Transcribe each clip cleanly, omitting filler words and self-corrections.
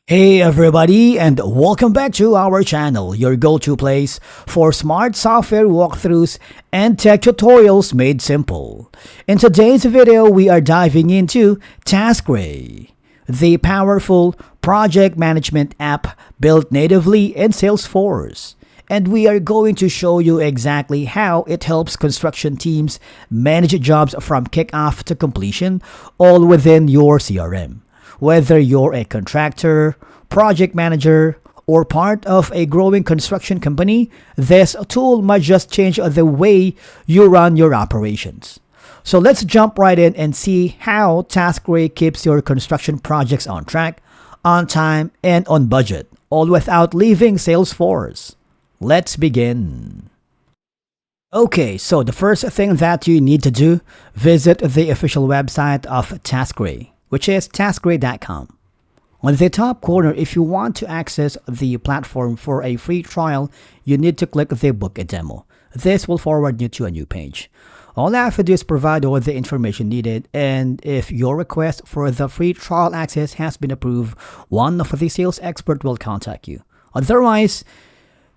Hey everybody, and welcome back to our channel, your go-to place for smart software walkthroughs and tech tutorials made simple. In today's video, we are diving into TaskRay, the powerful project management app built natively in Salesforce. And we are going to show you exactly how it helps construction teams manage jobs from kickoff to completion, all within your CRM. Whether you're a contractor, project manager, or part of a growing construction company, this tool might just change the way you run your operations. So let's jump right in and see how TaskRay keeps your construction projects on track, on time, and on budget, all without leaving Salesforce. Let's begin. Okay, so the first thing that you need to do, visit the official website of TaskRay, which is TaskRay.com. On the top corner, if you want to access the platform for a free trial, you need to click the Book a Demo. This will forward you to a new page. All I have to do is provide all the information needed, and if your request for the free trial access has been approved, one of the sales experts will contact you. Otherwise,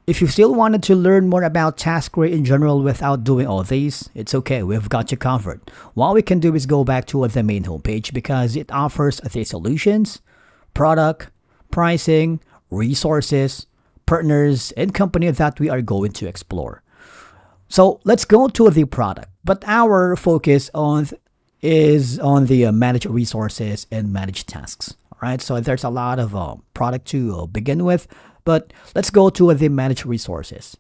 if you still wanted to learn more about TaskRay in general without doing all these, it's okay, we've got you covered. What we can do is go back to the main homepage because it offers the solutions, product, pricing, resources, partners, and company that we are going to explore. So let's go to the product, but our focus is on the managed resources and managed tasks. All right, so there's a lot of product to begin with. But let's go to the managed resources.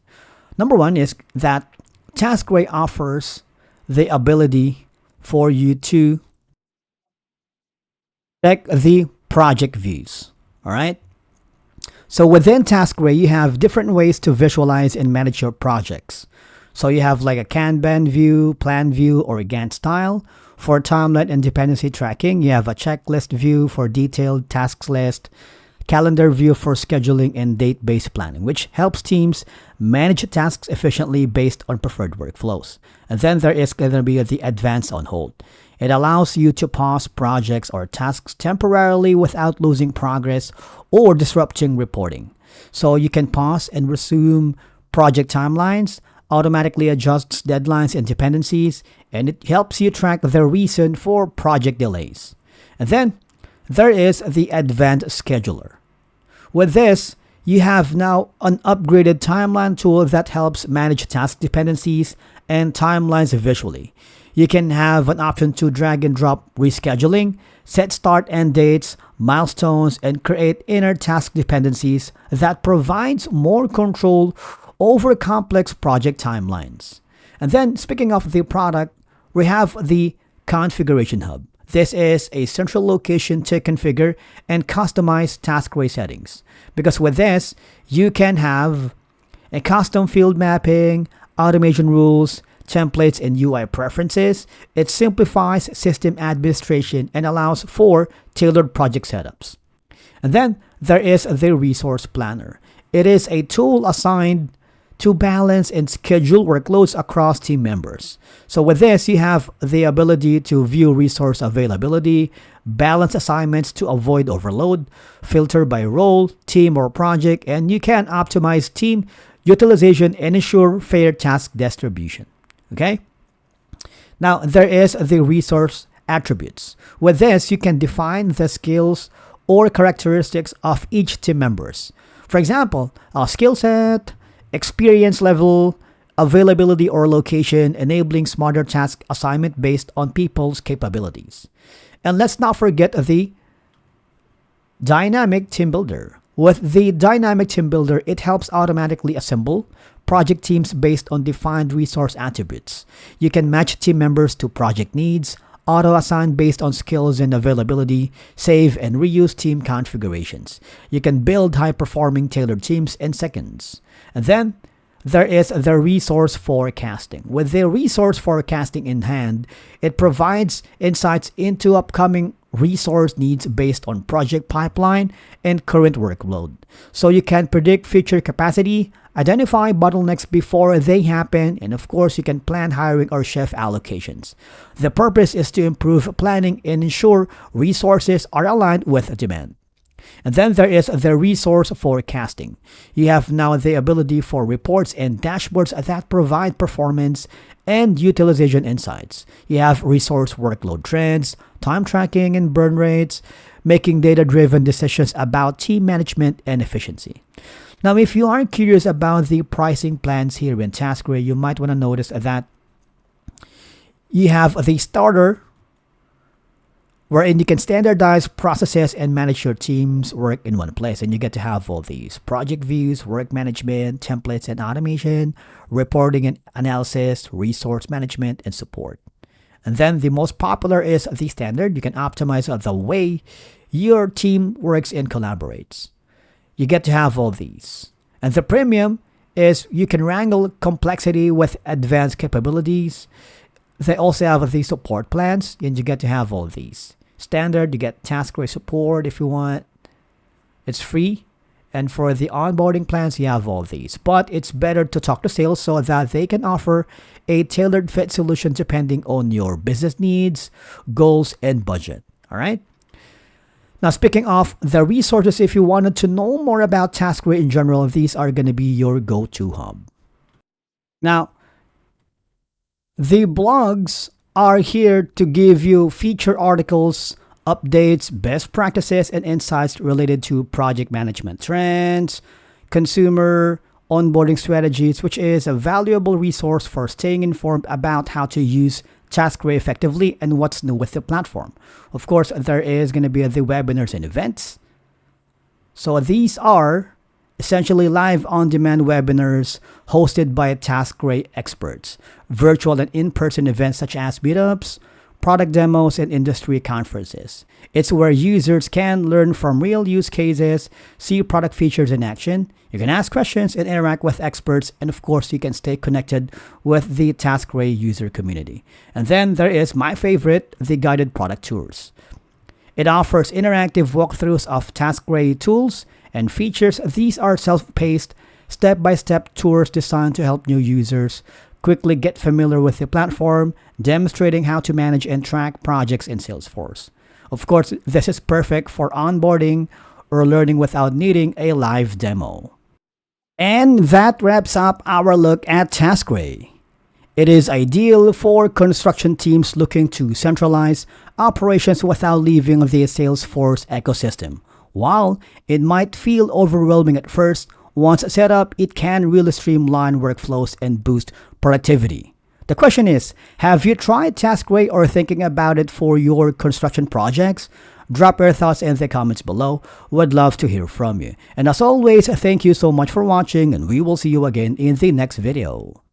Number one is that TaskRay offers the ability for you to check the project views. All right. So within TaskRay, you have different ways to visualize and manage your projects. So you have like a Kanban view, plan view, or a Gantt style. For timeline and dependency tracking, you have a checklist view for detailed tasks list, calendar view for scheduling, and date-based planning, which helps teams manage tasks efficiently based on preferred workflows. And then there is going to be the advanced on hold. It allows you to pause projects or tasks temporarily without losing progress or disrupting reporting. So you can pause and resume project timelines, automatically adjusts deadlines and dependencies, and it helps you track the reason for project delays. And then there is the Advanced Scheduler. With this, you have now an upgraded timeline tool that helps manage task dependencies and timelines visually. You can have an option to drag and drop rescheduling, set start end dates, milestones, and create inner task dependencies that provides more control over complex project timelines. And then, speaking of the product, we have the Configuration Hub. This is a central location to configure and customize TaskRay settings. Because with this, you can have a custom field mapping, automation rules, templates, and UI preferences. It simplifies system administration and allows for tailored project setups. And then there is the Resource Planner. It is a tool assigned to balance and schedule workloads across team members. So with this, you have the ability to view resource availability, balance assignments to avoid overload, filter by role, team, or project, and you can optimize team utilization and ensure fair task distribution. Okay? Now, there is the resource attributes. With this, you can define the skills or characteristics of each team members. For example, a skill set, experience level, availability, or location, enabling smarter task assignment based on people's capabilities. And let's not forget the Dynamic Team Builder. With the Dynamic Team Builder, it helps automatically assemble project teams based on defined resource attributes. You can match team members to project needs, auto-assign based on skills and availability, save and reuse team configurations. You can build high-performing tailored teams in seconds. And then there is the resource forecasting. With the resource forecasting in hand, it provides insights into upcoming resource needs based on project pipeline and current workload. So you can predict future capacity, identify bottlenecks before they happen, and of course, you can plan hiring or shift allocations. The purpose is to improve planning and ensure resources are aligned with demand. And then there is the resource forecasting. You have now the ability for reports and dashboards that provide performance and utilization insights. You have resource workload trends, time tracking and burn rates, making data-driven decisions about team management and efficiency. Now, if you are curious about the pricing plans here in TaskRay, you might want to notice that you have the starter, wherein you can standardize processes and manage your team's work in one place. And you get to have all these project views, work management, templates and automation, reporting and analysis, resource management, and support. And then the most popular is the standard. You can optimize the way your team works and collaborates. You get to have all these. And the premium is you can wrangle complexity with advanced capabilities. They also have the support plans, and you get to have all these. Standard, you get TaskRay support if you want. It's free. And for the onboarding plans, you have all these. But it's better to talk to sales so that they can offer a tailored fit solution depending on your business needs, goals, and budget. All right? Now, speaking of the resources, if you wanted to know more about TaskRay in general, these are going to be your go-to hub. Now, the blogs are here to give you feature articles, updates, best practices, and insights related to project management trends, consumer onboarding strategies, which is a valuable resource for staying informed about how to use TaskRay effectively and what's new with the platform. Of course, there is going to be the webinars and events. So these are essentially live on-demand webinars hosted by TaskRay experts, virtual and in-person events such as meetups, product demos, and industry conferences. It's where users can learn from real use cases, see product features in action. You can ask questions and interact with experts, and of course, you can stay connected with the TaskRay user community. And then there is my favorite, the guided product tours. It offers interactive walkthroughs of TaskRay tools and features. These are self-paced, step-by-step tours designed to help new users quickly get familiar with the platform, demonstrating how to manage and track projects in Salesforce. Of course, this is perfect for onboarding or learning without needing a live demo. And that wraps up our look at TaskRay. It is ideal for construction teams looking to centralize operations without leaving the Salesforce ecosystem. While it might feel overwhelming at first, once set up, it can really streamline workflows and boost productivity. The question is, have you tried TaskRay or thinking about it for your construction projects? Drop your thoughts in the comments below. Would love to hear from you. And as always, thank you so much for watching, and we will see you again in the next video.